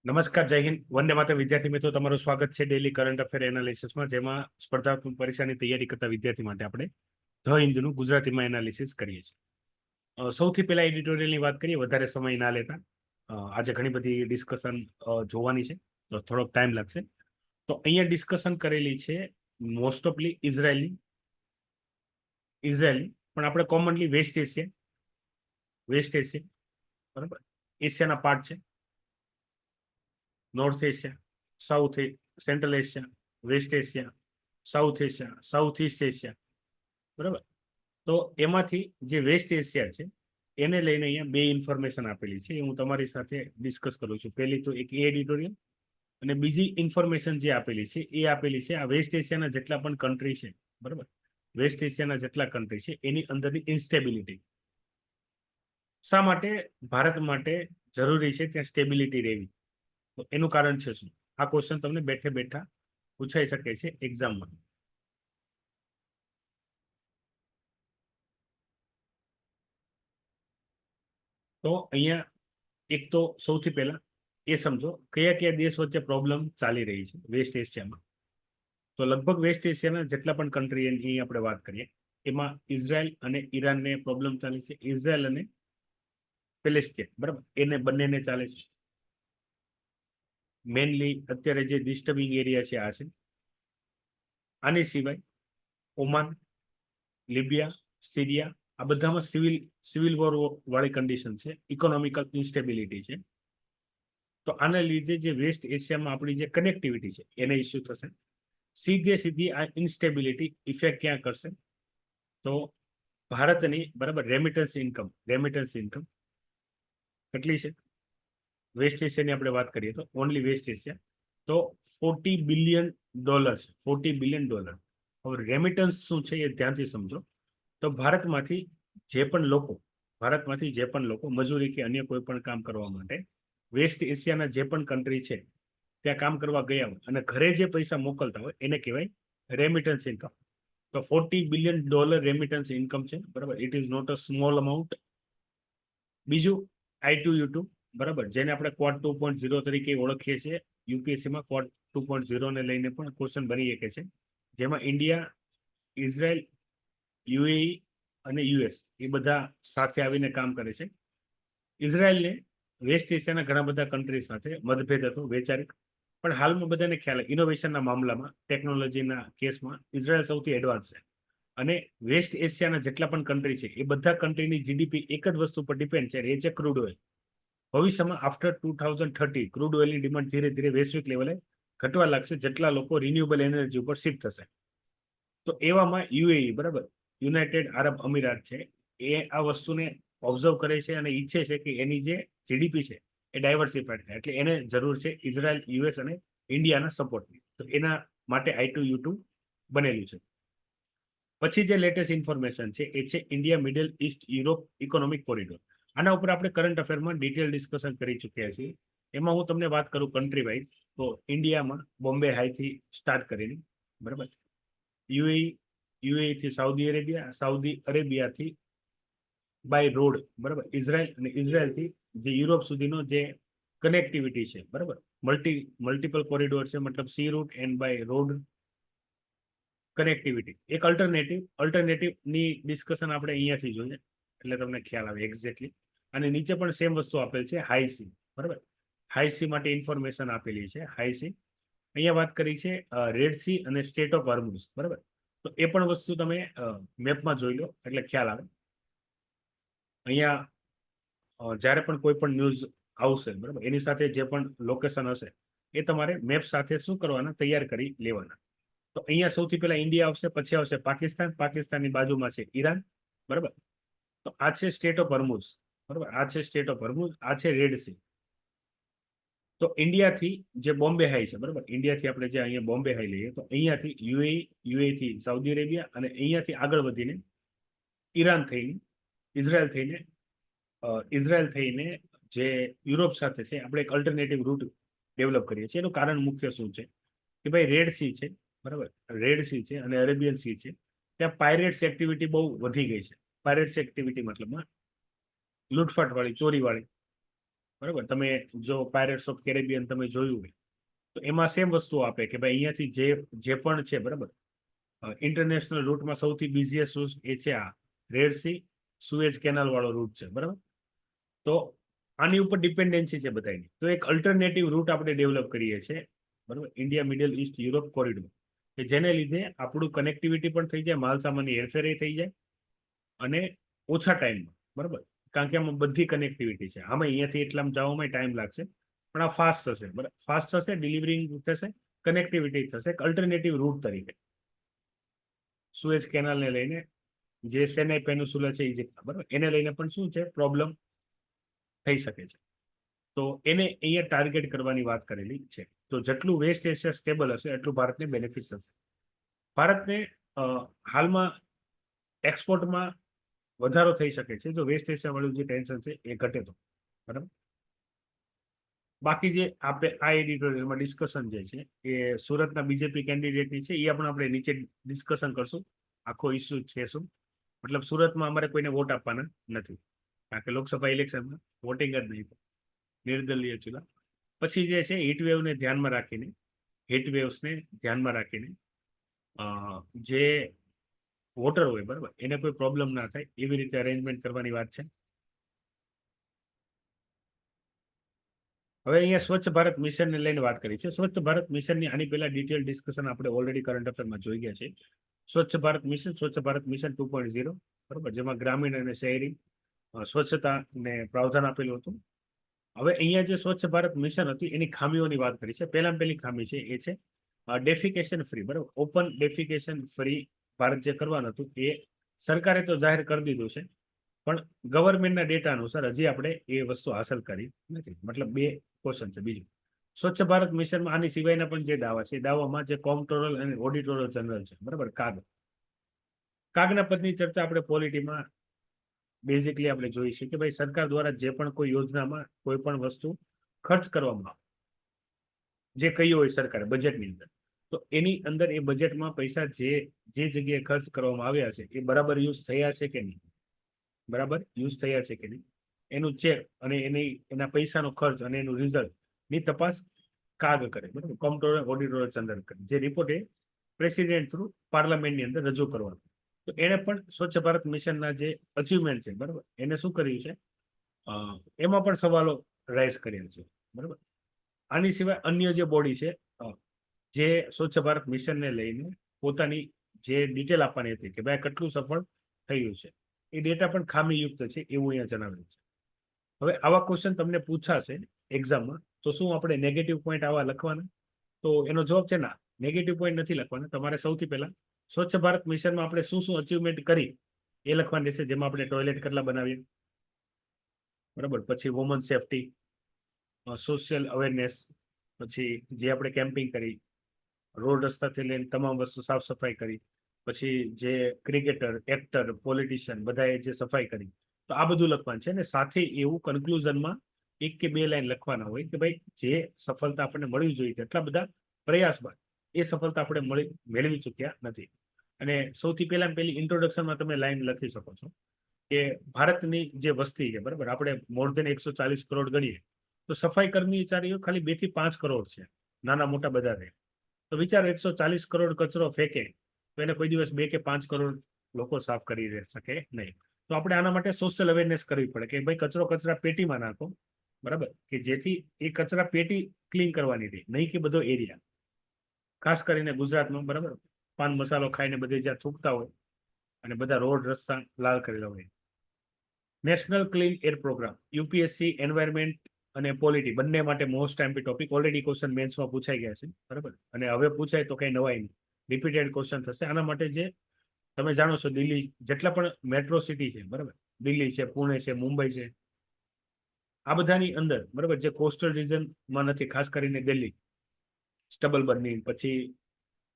નમસ્કાર, જય હિન્દ, વંદે માતરમ. વિદ્યાર્થી મિત્રો, તમારું સ્વાગત છે ડેલી કરંટ અફેર એનાલિસિસમાં, જેમાં સ્પર્ધાત્મક પરીક્ષાની તૈયારી કરતા વિદ્યાર્થી માટે આપણે ધ હિન્દુનું ગુજરાતીમાં એનાલિસિસ કરીએ છીએ. સૌથી પહેલા એડિટોરિયલની વાત કરીએ, વધારે સમય ના લેતા. આજે ઘણી બધી ડિસ્કશન જોવાની છે, તો થોડોક ટાઈમ લાગશે. તો અહીંયા ડિસ્કશન કરેલી છે મોસ્ટ ઓફલી ઇઝરાયલની, પણ આપણે કોમનલી વેસ્ટ એશિયા, બરાબર, એશિયાના પાર્ટ છે. North Asia, South Central Asia, West Asia, South East Asia, બરાબર. તો એમાંથી જે વેસ્ટ એશિયા છે એને લઈને અહીંયા બે ઇન્ફોર્મેશન આપેલી છે, એ હું તમારી સાથે ડિસ્કસ કરું છું. પહેલી તો એક એડિટોરિયલ, અને બીજી ઇન્ફોર્મેશન જે આપેલી છે એ આપેલી છે આ વેસ્ટ એશિયાના જેટલા પણ કન્ટ્રી છે, બરાબર, વેસ્ટ એશિયાના જેટલા કન્ટ્રી છે એની અંદરની ઇન્સ્ટેબિલિટી. શા માટે ભારત માટે જરૂરી છે ત્યાં સ્ટેબિલિટી રહેવી? તો એનું કારણ છે શું? આ ક્વેશ્ચન તમને બેઠે બેઠા પૂછાઈ શકે છે એક્ઝામમાં. તો અહીંયા એક તો સૌથી પહેલા એ સમજો કયા કયા દેશ વચ્ચે પ્રોબ્લેમ ચાલી રહી છે વેસ્ટ એશિયામાં. તો લગભગ વેસ્ટ એશિયાના જેટલા પણ કન્ટ્રી એની આપણે વાત કરીએ, એમાં ઇઝરાયલ અને ઈરાનને પ્રોબ્લેમ ચાલે છે. ઇઝરાયલ અને પેલેસ્ટાઇન, બરાબર, એને બંનેને ચાલે છે. મેનલી અત્યારે જે ડિસ્ટર્બિંગ એરિયા છે આ છે. આની સિવાય ઓમાન, લિબિયા, સિરિયા, આ બધામાં સિવિલ વોર વાળી કન્ડિશન છે, ઇકોનોમિકલ ઇન્સ્ટેબિલિટી છે. તો આના લીધે જે વેસ્ટ એશિયામાં આપણી જે કનેક્ટિવિટી છે એને ઇસ્યુ થશે. સીધી આ ઇન્સ્ટેબિલિટી ઇફેક્ટ ક્યાં કરશે? તો ભારતની, બરાબર, રેમિટન્સ ઇન્કમ કેટલી છે વેસ્ટ એશિયાની આપણે વાત કરીએ તો? ઓનલી વેસ્ટ એશિયા તો $40 બિલિયન છે. $40 બિલિયન. હવે રેમિટન્સ શું છે એ ધ્યાનથી સમજો. તો ભારતમાંથી જે પણ લોકો મજૂરી કે અન્ય કોઈ પણ કામ કરવા માટે વેસ્ટ એશિયાના જે પણ કન્ટ્રી છે ત્યાં કામ કરવા ગયા હોય અને ઘરે જે પૈસા મોકલતા હોય એને કહેવાય રેમિટન્સ ઇન્કમ. તો $40 બિલિયન રેમિટન્સ ઇન્કમ છે, બરાબર. It is not a small amount. બીજું I2U2, બરાબર, જેને આપણે ક્વોડ 2.0 તરીકે ઓળખીએ છીએ. યુપીએસસીમાં ક્વોડ 2.0 ને લઈને પણ ક્વેશ્ચન બની શકે છે, જેમાં ઇન્ડિયા, ઇઝરાયલ, યુએઈ અને યુએસ એ બધા સાથે આવીને કામ કરે છે. ઇઝરાયલને વેસ્ટ એશિયાના ઘણા બધા કન્ટ્રી સાથે મતભેદ હતો વૈચારિક, પણ હાલમાં બધાને ખ્યાલ ઇનોવેશનના મામલામાં, ટેકનોલોજીના કેસમાં ઇઝરાયલ સૌથી એડવાન્સ છે. અને વેસ્ટ એશિયાના જેટલા પણ કન્ટ્રી છે એ બધા કન્ટ્રીની જીડીપી એક જ વસ્તુ પર ડિપેન્ડ છે, એ છે ક્રૂડ ઓઇલ. ભવિષ્યમાં આફ્ટર 2030 ક્રૂડ ઓઇલની ડિમાન્ડ ધીરે ધીરે વૈશ્વિક લેવલે ઘટવા લાગશે, જેટલા લોકો રિન્યુએબલ એનર્જી ઉપર શિફ્ટ થશે. તો એવામાં યુએઈ, બરાબર, યુનાઇટેડ આરબ અમીરાત છે, એ આ વસ્તુને ઓબ્ઝર્વ કરે છે અને ઈચ્છે છે કે એની જે જીડીપી છે એ ડાયવર્સિફાઈડ થાય. એટલે એને જરૂર છે ઇઝરાયલ, યુએસ અને ઇન્ડિયાના સપોર્ટની. તો એના માટે I2U2 બનેલું છે. પછી જે લેટેસ્ટ ઇન્ફોર્મેશન છે એ છે India middle East Europe economic corridor. આના ઉપર આપણે કરંટ અફેરમાં ડિટેલ ડિસ્કશન કરી ચૂક્યા છીએ. એમાં હું તમને વાત કરું કન્ટ્રી વાઇઝ, તો ઇન્ડિયામાં બોમ્બે હાઈથી સ્ટાર્ટ કરીને, બરાબર, યુએઈ થી સાઉદી અરેબિયાથી બાય રોડ, બરાબર, ઇઝરાયલ, અને ઇઝરાયલથી જે યુરોપ સુધીનો જે કનેક્ટિવિટી છે, બરાબર, મલ્ટિપલ કોરિડોર છે, મતલબ sea route and by road connectivity. એક અલ્ટરનેટિવની ડિસ્કશન આપણે અહીંયાથી જોઈએ એટલે તમને ખ્યાલ આવે એક્ઝેક્ટલી. અને નીચે પણ સેમ વસ્તુ આપેલ છે, હાઈ સી, બરાબર. હાઈ સી માટે ઇન્ફોર્મેશન આપેલી છે. હાઈ સી અહીંયા વાત કરી છે રેડ સી અને સ્ટેટ ઓફ હોર્મુઝ, બરાબર. તો એ પણ વસ્તુ તમે મેપમાં જોઈ લો એટલે ખ્યાલ આવે. અહીંયા જ્યારે પણ કોઈ પણ ન્યૂઝ આવશે, બરાબર, એની સાથે જે પણ લોકેશન હશે એ તમારે મેપ સાથે શું કરવાના, તૈયાર કરી લેવાના. તો અહીંયા સૌથી પહેલા ઇન્ડિયા આવશે, પછી આવશે પાકિસ્તાન, પાકિસ્તાનની બાજુમાં છે ઈરાન, બરાબર. તો આ છે સ્ટેટ ઓફ હોર્મુઝ, બરાબર, આ છે સ્ટેટ ઓફ હોર્મુઝ, આ છે રેડ સી. તો ઇન્ડિયાથી જે બોમ્બે હાઈ છે, બરાબર, ઇન્ડિયાથી આપણે જે અહીંયા બોમ્બે હાઈ લઈએ તો અહીંયાથી યુએઈ થી સાઉદી અરેબિયા, અને અહીંયાથી આગળ વધીને ઈરાન થઈને ઇઝરાયલ થઈને જે યુરોપ સાથે છે આપણે એક અલ્ટરનેટિવ રૂટ ડેવલપ કરીએ છીએ. એનું કારણ મુખ્ય શું છે કે ભાઈ રેડ સી છે, બરાબર, રેડ સી છે અને અરેબિયન સી છે, ત્યાં પાયરેટ્સ એક્ટિવિટી બહુ વધી ગઈ છે. પાયરેટ્સ એક્ટિવિટી મતલબમાં લૂંટફાટ વાળી, ચોરી વાળી. બરાબર. તમે જો પાયરેટ્સ ઓફ કેરેબિયન તમે જોયું હોય તો એમાં સેમ વસ્તુ આપે કે ભાઈ અહીંયાથી જે પણ છે બરાબર, ઇન્ટરનેશનલ રૂટમાં સૌથી બિઝીએસ્ટ રૂટ એ છે આ રેડ સી સુએજ કેનાલ વાળો રૂટ છે બરાબર. તો આની ઉપર ડિપેન્ડન્સી છે બધાની. તો એક અલ્ટરનેટિવ રૂટ આપણે ડેવલપ કરીએ છીએ બરાબર, India middle East Europe corridor, કે જેને લીધે આપણું કનેક્ટિવિટી પણ થઈ જાય, માલ સામાનની હેરફેર થઈ જાય અને ઓછા ટાઈમમાં બરાબર. કારણ કે આમાં બધી કનેક્ટિવિટી છે. આમાં અહીંયાથી એટલામાં જવામાં ટાઈમ લાગશે પણ આ ફાસ્ટ થશે બરાબર, ફાસ્ટ થશે, ડિલિવરિંગ થશે, કનેક્ટિવિટી થશે. એક અલ્ટરનેટિવ રૂટ તરીકે સુએઝ કેનાલને લઈને જે સેનાઈ પેનિન્સ્યુલા છે ઇજિપ્ત બરાબર, એને લઈને પણ શું છે પ્રોબ્લેમ થઈ શકે છે. તો એને અહીંયા ટાર્ગેટ કરવાની વાત કરેલી છે. તો જેટલું વેસ્ટ એશિયા સ્ટેબલ હશે એટલું ભારતને બેનિફિટ થશે. ભારતને હાલમાં એક્સપોર્ટમાં વધારો થઈ શકે છે જો વેસ્ટ એશિયા વાળું જે ટેન્શન છે એ ઘટે તો બરાબર. બાકી જે આપણે આ એડિટોરિયલમાં ડિસ્કશન જે છે એ સુરતના બીજેપી કેન્ડિડેટની છે, એ આપણે નીચે ડિસ્કશન કરશું. આખો ઇસ્યુ છે શું, મતલબ સુરતમાં અમારે કોઈને વોટ આપવાના નથી, કારણ કે લોકસભા ઇલેક્શનમાં વોટિંગ જ નહીં, નિર્દલીય ચૂલા. પછી જે છે હીટવેવને ધ્યાનમાં રાખીને, હીટવેવ્સને ધ્યાનમાં રાખીને જે વોટર હોય બરાબર એને કોઈ પ્રોબ્લેમ ના થાય એવી રીતે અરેન્જમેન્ટ કરવાની વાત છે. હવે અહીંયા સ્વચ્છ ભારત મિશનને લઈને વાત કરી છે. સ્વચ્છ ભારત મિશનની આની પહેલા ડિટેલ ડિસ્કશન આપણે ઓલરેડી કરંટ અફેરમાં જોઈ ગયા છે. સ્વચ્છ ભારત મિશન 2.0 બરાબર, જેમાં ગ્રામીણ અને શહેરી સ્વચ્છતાને પ્રાવધાન આપેલું હતું. હવે અહીંયા જે સ્વચ્છ ભારત મિશન હતી એની ખામીઓની વાત કરી છે. પહેલી ખામી છે એ છે ડેફિકેશન ફ્રી બરાબર, ઓપન ડેફિકેશન ફ્રી ભારત જે કરવાનું હતું એ સરકારે તો જાહેર કરી દીધું છે, પણ ગવર્મેન્ટના ડેટા અનુસાર હજી આપણે એ વસ્તુ હાંસલ કરી નથી. મતલબ બે ક્વેશ્ચન છે. બીજું, સ્વચ્છ ભારત મિશનમાં આની સિવાયના પણ જે દાવા છે, દાવામાં જે કોમ્પ્ટ્રોલર અને ઓડિટોરલ જનરલ છે બરાબર, કાગના પદની ચર્ચા આપણે પોલિટીમાં બેઝિકલી આપણે જોઈ છે કે ભાઈ સરકાર દ્વારા જે પણ કોઈ યોજનામાં કોઈ પણ વસ્તુ ખર્ચ કરવામાં આવે, જે કહ્યું હોય સરકારે બજેટની અંદર, તો એની અંદર એ બજેટમાં પૈસા જે જગ્યાએ ખર્ચ કરવામાં આવ્યા છે એ બરાબર યુઝ થયા છે કે નહીં, બરાબર યુઝ થયા છે કે નહીં, એનું ચેક અને એના પૈસાનો ખર્ચ અને એનું રિઝલ્ટની તપાસ કાગ કરે બરાબર, કોમ્પ્ટ્રોલર ઓડિટોરલ જનરલ કરે. જે રિપોર્ટ એ પ્રેસિડેન્ટ થ્રુ પાર્લામેન્ટની અંદર રજૂ કરવાનું. તો એણે પણ સ્વચ્છ ભારત મિશનના જે અચીવમેન્ટ છે બરાબર એને શું કર્યું છે, એમાં પણ સવાલો રાઇઝ કર્યા છે બરાબર. આની સિવાય અન્ય જે બોડી છે જે સ્વચ્છ ભારત મિશનને લઈને પોતાની જે ડિટેલ આપવાની હતી કે ભાઈ કેટલું સફળ થયું છે, એ ડેટા પણ ખામીયુક્ત છે એવું અહીંયા જણાવેલ છે. હવે આવા ક્વેશ્ચન તમને પૂછાશે એક્ઝામમાં, તો શું આપણે નેગેટિવ પોઈન્ટ આવા લખવાના? તો એનો જવાબ છે ના, નેગેટિવ પોઈન્ટ નથી લખવાના. તમારે સૌથી પહેલા સ્વચ્છ ભારત મિશનમાં આપણે શું અચીવમેન્ટ કરી એ લખવાનું રહેશે, જેમાં આપણે ટોયલેટ કેટલા બનાવીએ બરાબર, પછી વુમન સેફટી, સોશિયલ અવેરનેસ, પછી જે આપણે કેમ્પિંગ કરી, રોડ રસ્તાથી લઈને તમામ વસ્તુ સાફ સફાઈ કરી, પછી જે ક્રિકેટર, એક્ટર, પોલિટિશિયન બધાએ જે સફાઈ કરી, તો આ બધું લખવાનું છે. અને સાથે એવું કન્ક્લુઝનમાં 1 કે 2 લાઈન લખવાના હોય કે ભાઈ જે સફળતા આપણને મળવી જોઈએ એટલા બધા પ્રયાસ બાદ એ સફળતા આપણે મેળવી ચૂક્યા નથી. અને સૌથી પહેલી ઇન્ટ્રોડક્શનમાં તમે લાઈન લખી શકો છો કે ભારતની જે વસ્તી છે બરાબર, આપણે મોર દેન 140 કરોડ ગણીએ તો સફાઈ કર્મચારીઓ ખાલી 2 થી 5 કરોડ છે, નાના મોટા બધા રહે. તો વિચારો 140 કરોડ કચરો ફેંકે તો એને કોઈ દિવસ 2 કે 5 કરોડ લોકો સાફ કરી શકે નહીં. તો આપણે આના માટે સોશિયલ અવેરનેસ કરવી પડે કે ભાઈ કચરો કચરા પેટીમાં નાખો બરાબર, કે જેથી એ કચરા પેટી ક્લીન કરવાની રહી, નહીં કે બધો એરિયા. ખાસ કરીને ગુજરાતમાં બરાબર, પાન મસાલો ખાઈને બધે જ્યાં થૂકતા હોય અને બધા રોડ રસ્તા લાલ કરેલા હોય. National Clean Air Programme, UPSC environment અને પોલિટી બંને માટે most timely topic. Already question મેન્સમાં પૂછાઈ ગયા છે બરાબર, અને હવે પૂછાય તો કઈ નવાઈ નહીં, રિપીટેડ ક્વેશ્ચન થશે. આના માટે જે તમે જાણો છો દિલ્હી જેટલા પણ મેટ્રો સિટી છે બરાબર, દિલ્હી છે, પુણે છે, મુંબઈ છે, આ બધાની અંદર બરાબર જે કોસ્ટલ રિજનમાં નથી, ખાસ કરીને દિલ્હી, સ્ટબલ બર્નિંગ, પછી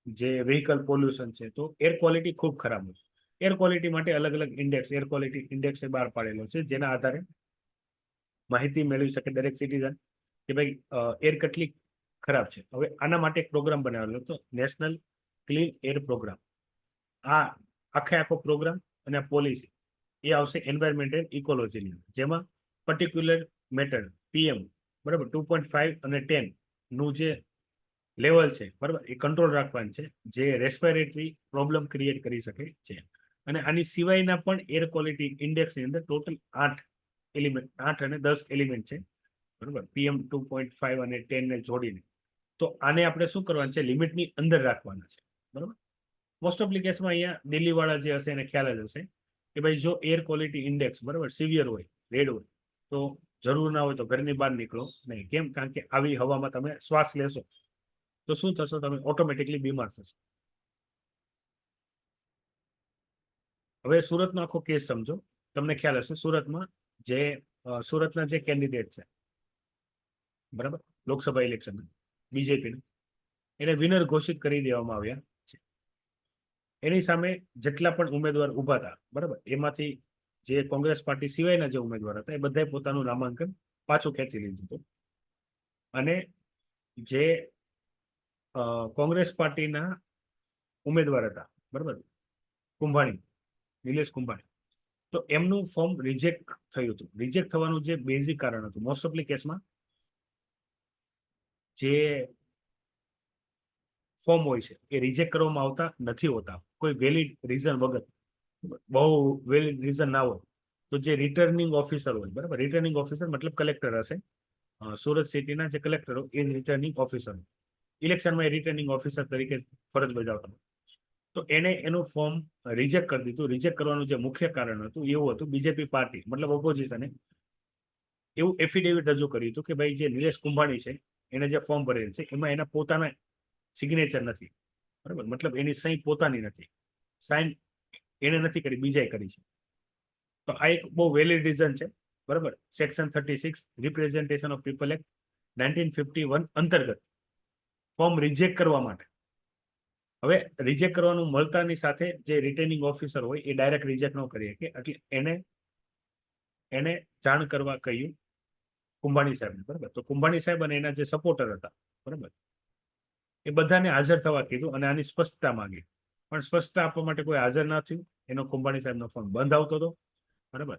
જે વ્હીકલ પોલ્યુશન છે, તો એર ક્વોલિટી ખૂબ ખરાબ છે. એર ક્વોલિટી માટે અલગ અલગ ઇન્ડેક્સ, એર ક્વોલિટી ઇન્ડેક્સ બહાર પાડેલો છે, જેના આધારે માહિતી મેળવી શકે દરેક સિટીઝન કે ભાઈ એર કેટલી ખરાબ છે. હવે આના માટે એક પ્રોગ્રામ બનાવેલો હતો, નેશનલ ક્લીન એર પ્રોગ્રામ. આ આખો પ્રોગ્રામ અને પોલિસી એ આવશે એન્વાયરમેન્ટ એન્ડ ઇકોલોજીની, જેમાં પર્ટિક્યુલર મેટર PM બરાબર 2.5 અને 10 નું જે લેવલ છે બરાબર એ કંટ્રોલ રાખવાનું છે, જે રેસ્પિરેટરી પ્રોબ્લેમ ક્રિએટ કરી શકે છે. અને આની સિવાયના પણ એર ક્વોલિટી ઇન્ડેક્સની અંદર ટોટલ 8 એલિમેન્ટ, 8 અને 10 એલિમેન્ટ છે બરાબર, PM 2.5 અને 10 ને જોડીને. તો આને આપણે શું કરવાનું છે, લિમિટની અંદર રાખવાના છે બરાબર. મોસ્ટ ઓફ કેસમાં અહીંયા દિલ્હીવાળા જે હશે એને ખ્યાલ જ હશે કે ભાઈ જો એર ક્વોલિટી ઇન્ડેક્સ બરાબર સિવિયર હોય, રેડ હોય, તો જરૂર ના હોય તો ઘરની બહાર નીકળો નહીં. કેમ? કારણ કે આવી હવામાં તમે શ્વાસ લેશો તો શું થશો, તમે ઓટોમેટિકલી બીમાર થશો. હવે સુરતનો આખો કેસ સમજો. તમને ખ્યાલ હશે સુરતમાં જે સુરતના જે કેન્ડિડેટ છે બરાબર લોકસભા ઇલેક્શનમાં બીજેપીને, એને વિનર ઘોષિત કરી દેવામાં આવ્યા છે. એની સામે જેટલા પણ ઉમેદવાર ઊભા હતા બરાબર, એમાંથી જે કોંગ્રેસ પાર્ટી સિવાયના જે ઉમેદવાર હતા એ બધાએ પોતાનું નામાંકન પાછું ખેંચી લીધું હતું. અને જે કોંગ્રેસ પાર્ટીના ઉમેદવાર હતા બરાબર, કુંભાણી, નિલેશ કુંભાણી, તો એમનું ફોર્મ રિજેક્ટ થયું હતું. રિજેક્ટ થવાનું જે બેઝિક કારણ હતું, મોસ્ટ ઓફલી કેસમાં જે ફોર્મ હોય છે એ રિજેક્ટ કરવામાં આવતા નથી હોતા કોઈ વેલિડ રીઝન વગર. બહુ વેલિડ રીઝન ના હોય તો જે રિટર્નિંગ ઓફિસર હોય બરાબર, રિટર્નિંગ ઓફિસર મતલબ કલેક્ટર હશે, સુરત સિટીના જે કલેક્ટર હોય એ રિટર્નિંગ ઓફિસર, ઇલેક્શનમાં એ રિટર્નિંગ ઓફિસર તરીકે ફરજ બજાવતા હોય. તો એને એનું ફોર્મ રિજેક્ટ કરી દીધું. રિજેક્ટ કરવાનું જે મુખ્ય કારણ હતું એવું હતું, બીજેપી પાર્ટી મતલબ ઓપોઝિશને એવું એફિડેવિટ રજૂ કર્યું હતું કે ભાઈ જે નિલેશ કુંભાણી છે એને જે ફોર્મ ભરેલ છે એમાં એના પોતાના સિગ્નેચર નથી બરાબર, મતલબ એની સહી પોતાની નથી, સાઇન એને નથી કરી, બીજાએ કરી છે. તો આ એક બહુ વેલિડ રીઝન છે બરાબર. Section 36 representation of people act 1951 અંતર્ગત ફોર્મ રિજેક્ટ કરવા માટે. હવે રિજેક્ટ કરવાનું મળતાની સાથે જે રિટર્નિંગ ઓફિસર હોય એ ડાયરેક્ટ રિજેક્ટ ન કરી શકે, એટલે એને જાણ કરવા કહ્યું કુંભાણી સાહેબ બરાબર. તો કુંભાણી સાહેબ અને એના જે સપોર્ટર હતા બરાબર, એ બધાને હાજર થવા કીધું અને આની સ્પષ્ટતા માંગી. પણ સ્પષ્ટતા આપવા માટે કોઈ હાજર ના થયું. એનો કુંભાણી સાહેબનો ફોન બંધ આવતો હતો બરાબર.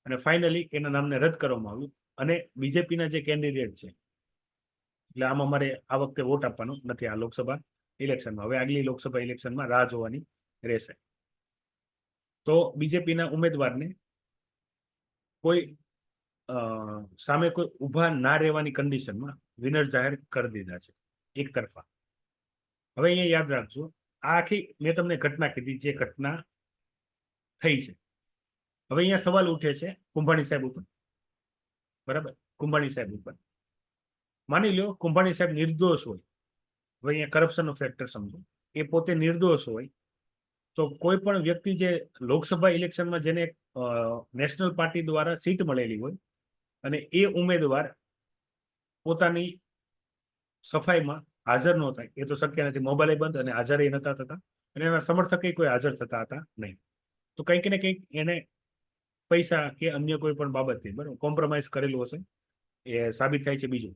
અને ફાઇનલી એના નામને રદ કરવામાં આવ્યું. અને બીજેપીના જે કેન્ડિડેટ છે, એટલે આમાં અમારે આ વખતે વોટ આપવાનો નથી આ લોકસભા ઇલેક્શનમાં. હવે આગલી લોકસભા ઇલેક્શનમાં રાહ જોવાની રહેશે. તો બીજેપીના ઉમેદવારને કોઈ સામે કોઈ ઊભા ના રહેવાની કન્ડિશનમાં વિનર જાહેર કરી દીધા છે એક તરફા. હવે અહીંયા યાદ રાખજો, આ આખી મેં તમને ઘટના કીધી જે ઘટના થઈ છે. હવે અહીંયા સવાલ ઉઠે છે કુંભાણી સાહેબ ઉપર બરાબર, કુંભાણી સાહેબ ઉપર. માની લો કુંભાણી સાહેબ નિર્દોષ હોય, હવે અહીંયા કરપ્શનનો ફેક્ટર સમજો, એ પોતે નિર્દોષ હોય તો કોઈ પણ વ્યક્તિ જે લોકસભા ઇલેક્શનમાં જેને નેશનલ પાર્ટી દ્વારા સીટ મળેલી હોય અને એ ઉમેદવાર પોતાની સફાઈમાં હાજર ન થાય, એ તો શક્ય નથી. મોબાઈલ બંધ અને હાજર નતા થતા અને એના સમર્થકે કોઈ હાજર થતા હતા નહીં. તો કંઈક ને કંઈક એને પૈસા કે અન્ય કોઈ પણ બાબતથી બરાબર કોમ્પ્રોમાઇઝ કરેલું હશે, એ સાબિત થાય છે. બીજું,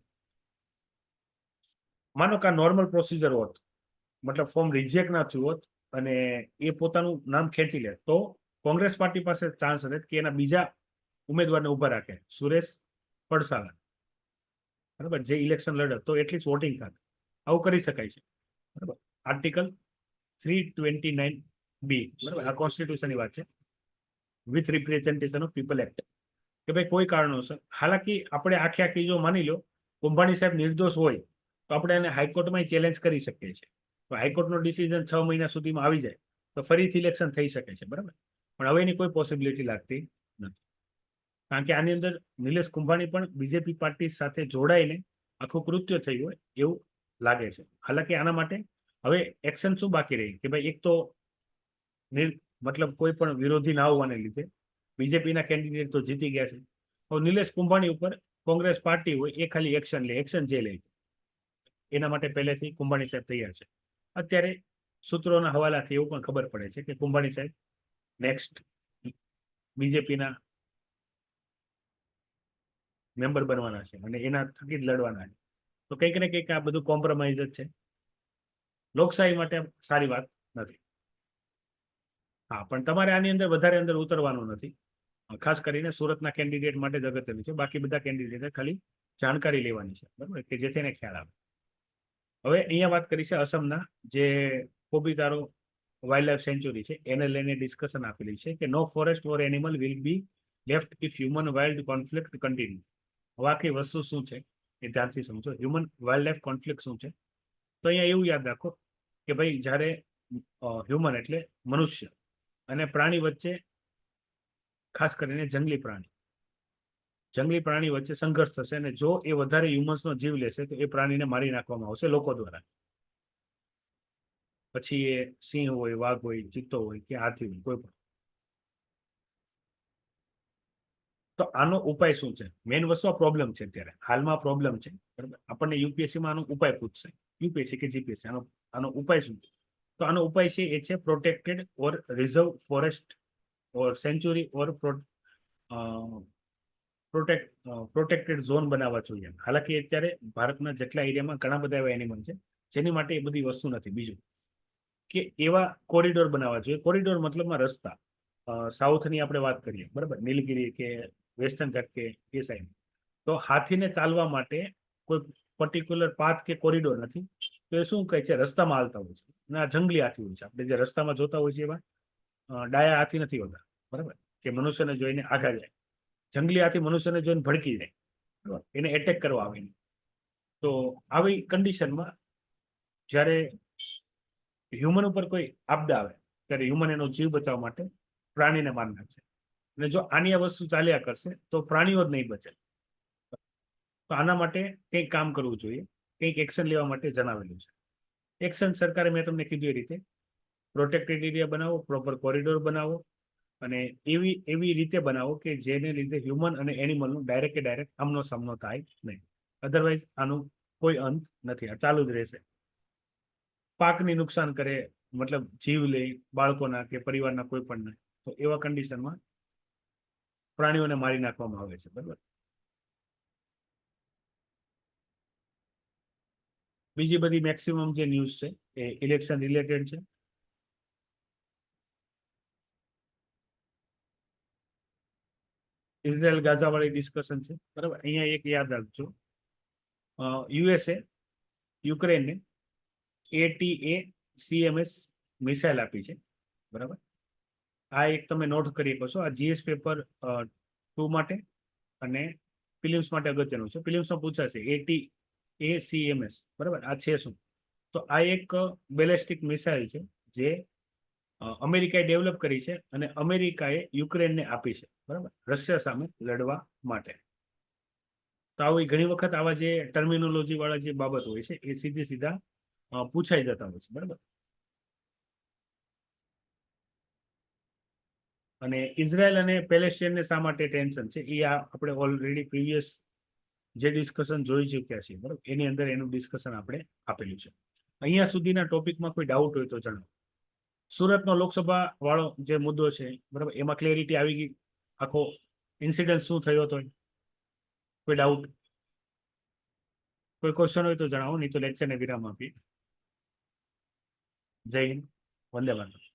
માનો કે આ નોર્મલ પ્રોસિજર હોત, મતલબ ફોર્મ રિજેક્ટ ના થયું હોત અને એ પોતાનું નામ ખેંચી લે, તો કોંગ્રેસ પાર્ટી પાસે ચાન્સ રહે કે એના બીજા ઉમેદવારને ઉભા રાખે, સુરેશ પડસાલા બરાબર, જે ઇલેક્શન લડત, તો એટલીસ્ટ વોટિંગ થાય. આવું કરી શકાય છે બરાબર. આર્ટિકલ 329B બરાબર, આ કોન્સ્ટિટ્યુશનની વાત છે, with representation of people act. કે ભાઈ કોઈ કારણોસર, હાલાકી આપણે આખી જો માની લો કુંભાણી સાહેબ નિર્દોષ હોય તો આપણે એને હાઈકોર્ટમાં ચેલેન્જ કરી શકીએ છીએ. તો હાઈકોર્ટનો ડિસિઝન 6 મહિના સુધીમાં આવી જાય તો ફરીથી ઇલેક્શન થઈ શકે છે બરાબર. પણ હવે એની કોઈ પોસિબિલિટી લાગતી નથી, કારણ કે આની અંદર નિલેશ કુંભાણી પણ બીજેપી પાર્ટી સાથે જોડાઈને આખું કૃત્ય થયું હોય એવું લાગે છે. હાલાકી આના માટે હવે એક્શન શું બાકી રહી કે ભાઈ એક તો મતલબ કોઈ પણ વિરોધી ના હોવાને લીધે બીજેપીના કેન્ડિડેટ તો જીતી ગયા છે. તો નિલેશ કુંભાણી ઉપર કોંગ્રેસ પાર્ટી હોય એ ખાલી એક્શન જે લે એના માટે પહેલેથી કુંભાણી સાહેબ તૈયાર છે. અત્યારે સૂત્રોના હવાલાથી એવું પણ ખબર પડે છે કે કુંભાણી સાહેબ નેક્સ્ટ બીજેપીના મેમ્બર બનવાના છે અને એના થકી જ લડવાના છે. તો કંઈક ને કંઈક આ બધું કોમ્પ્રોમાઇઝ જ છે. લોકશાહી માટે સારી વાત નથી. હા, પણ તમારે આની અંદર વધારે અંદર ઉતરવાનું નથી. ખાસ કરીને સુરતના કેન્ડિડેટ માટે જ અગત્યનું છે. બાકી બધા કેન્ડિડેટે ખાલી જાણકારી લેવાની છે, બરાબર, કે જેથી એને ખ્યાલ આવે. હવે અહીંયા વાત કરી છે અસમના જે પોબીતારો વાઇલ્ડ લાઈફ સેન્ચુરી છે એને લઈને ડિસ્કશન આપેલી છે કે no forest or animal will be left if human wild conflict continue. હવે આખી વસ્તુ શું છે એ ધ્યાનથી સમજો. હ્યુમન વાઇલ્ડ લાઈફ કોન્ફ્લિક્ટ શું છે? તો અહીંયા એવું યાદ રાખો કે ભાઈ જ્યારે હ્યુમન એટલે મનુષ્ય અને પ્રાણી વચ્ચે, ખાસ કરીને જંગલી પ્રાણી વચ્ચે સંઘર્ષ થશે અને જો એ વધારે હ્યુમન્સનો જીવ લેશે તો એ પ્રાણીને મારી નાખવામાં આવશે લોકો દ્વારા. પછી એ સિંહ હોય, વાઘ હોય, ચિત્તો હોય કે હાથી હોય, કોઈ પણ. તો આનો ઉપાય શું છે? મેઇન વસ્તુ આ પ્રોબ્લેમ છે. અત્યારે હાલમાં પ્રોબ્લેમ છે, બરાબર. આપણને યુપીએસસીમાં આનો ઉપાય પૂછશે, યુપીએસસી કે જીપીએસસી. આનો ઉપાય શું છે? તો આનો ઉપાય છે એ છે પ્રોટેક્ટેડ ઓર રિઝર્વ ફોરેસ્ટ ઓર સેન્ચુરી ઓર પ્રોટેક્ટેડ ઝોન બનાવવા જોઈએ. હાલાકી અત્યારે ભારતના જેટલા એરિયામાં ઘણા બધા એવા એનિમલ છે જેની માટે એ બધી વસ્તુ નથી. બીજું કે એવા કોરિડોર બનાવવા જોઈએ. કોરિડોર મતલબમાં રસ્તા. સાઉથની આપણે વાત કરીએ, બરાબર, નીલગિરી કે વેસ્ટર્ન ઘાટ કે એ સાઈડ, તો હાથીને ચાલવા માટે કોઈ પર્ટિક્યુલર પાથ કે કોરિડોર નથી. તો એ શું કહે છે? રસ્તામાં હાલતા હોય છે અને આ જંગલી હાથી હોય છે. આપણે જે રસ્તામાં જોતા હોય છે એવા ડાયા હાથી નથી હોતા, બરાબર, કે મનુષ્યને જોઈને આગળ જાય. જંગલી હાથી મનુષ્યને જોઈને ભડકી જાય, બરાબર, એને એટેક કરવા આવે. તો આવી કન્ડિશનમાં જ્યારે હ્યુમન ઉપર કોઈ આપદા આવે ત્યારે હ્યુમન એનો જીવ બચાવવા માટે પ્રાણીને મારી નાખશે. અને જો આની આ વસ્તુ ચાલ્યા કરશે તો પ્રાણીઓ જ નહીં બચે. તો આના માટે કંઈક કામ કરવું જોઈએ, કંઈક એક્શન લેવા માટે જણાવેલું છે. એક્શન સરકારે મેં તમને કીધું એ રીતે પ્રોટેક્ટેડ એરિયા બનાવો, પ્રોપર કોરિડોર બનાવો અને એવી રીતે બનાવો કે જેને લીધે હ્યુમન અને એનિમલનો ડાયરેક્ટ આમનો સામનો થાય નહીં. અધરવાઇઝ આનું કોઈ અંત નથી, આ ચાલુ જ રહેશે. પાકને નુકસાન કરે, મતલબ જીવ લે બાળકોના કે પરિવારના કોઈ પણ, તો એવા કન્ડિશનમાં પ્રાણીઓને મારી નાખવામાં આવે છે, બરાબર. બીજી બધી મેક્સિમમ જે ન્યૂઝ છે એ ઇલેક્શન રિલેટેડ છે. ઇઝરાયલ ગાઝા વાળી ડિસ્કશન છે, બરાબર. અહીંયા એક યાદ રાખજો, યુએસએ યુક્રેનને ATACMS મિસાઇલ આપી છે, બરાબર. આ એક તમે નોટ કરી શકો છો. આ GS પેપર 2 માટે અને ફિલિમ્સ માટે અગત્યનું છે. ફિલિમ્સમાં પૂછાશે ATACMS, બરાબર. આ છે શું? તો આ એક બેલેસ્ટિક મિસાઇલ છે જે અમેરિકાએ ડેવલપ કરી છે અને અમેરિકાએ યુક્રેનને આપી છે, બરાબર, રશિયા સામે લડવા માટે. તો આવી ઘણી વખત આવા જે ટર્મિનોલોજી વાળા જે બાબત હોય છે એ સીધા પૂછાઈ જતા હોય છે, બરાબર. અને ઇઝરાયલ અને પેલેસ્ટાઇનને શા માટે ટેન્શન છે એ આપણે ઓલરેડી પ્રીવિયસ જે ડિસ્કશન જોઈ ચૂક્યા છીએ, બરાબર. એની અંદર એનું ડિસ્કશન આપણે આપેલું છે. અહીંયા સુધીના ટોપિકમાં કોઈ ડાઉટ હોય તો જણાવો. સુરતનો લોકસભા વાળો જે મુદ્દો છે, બરાબર, એમાં ક્લેરિટી આવી ગઈ? આખો ઇન્સિડન્ટ શું થયો હતો? કોઈ ડાઉટ, કોઈ ક્વેશ્ચન હોય તો જણાવો, નહીં તો લેક્ચરને વિરામ આપીએ. જય હિન્દ, વંદે માતરમ.